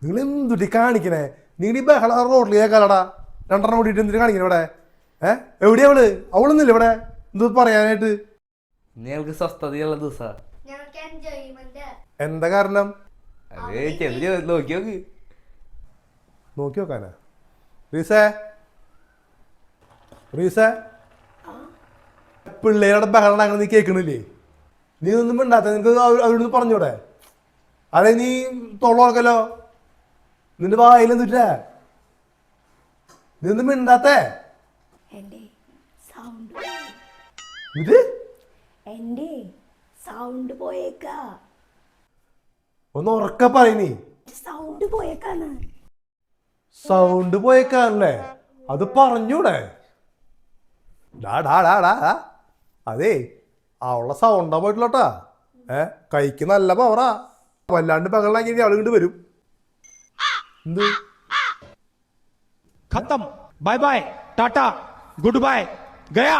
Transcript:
നിങ്ങൾ എന്തുട്ടി കാണിക്കണേ? നിങ്ങൾ ഈ ബഹള റോഡിൽ കേൾക്കാലടാ. രണ്ടെണ്ണം കൂടിയിട്ട് എന്തിനു കാണിക്കണേ ഇവിടെ? എവിടെയാ അവളൊന്നുമില്ല ഇവിടെ എന്ത് പറയാനായിട്ട്? ഞങ്ങൾക്ക് സ്വസ്ഥതയുള്ള ദിവസാ. എന്താ കാരണം? നോക്കി നോക്ക്. നോക്കി നോക്കാനാ? റീസേ റീസേ പിള്ളേരുടെ ബഹളം അങ്ങനെ നീ കേൾക്കണില്ലേ? നീ ഒന്നും മിണ്ടാത്ത നിനക്ക് അവരോട് പറഞ്ഞൂടെ? അതെ നീ തൊള്ളോർക്കല്ലോ, നിന്റെ വായിലെന്തിട്ടാ? നീ ഒന്നും മിണ്ടാത്തേ? ഇത് എന്റെ സൗണ്ട് പോയേക്കാ. ഒന്ന് ഉറക്ക പറയണീ. സൗണ്ട് പോയേക്കാന്ന്. സൗണ്ട് പോയേക്കാണല്ലേ? അത് പറഞ്ഞൂടെ? അതേ അവളുടെ സൗണ്ടാ പോയിട്ടുള്ളട്ടാ. കൈക്ക് നല്ല പവറാ. വല്ലാണ്ട് ബഹളാക്കി അവൾ ഇങ്ങോട്ട് വരും. എന്ത് खत्म, bye bye, tata, goodbye, गया.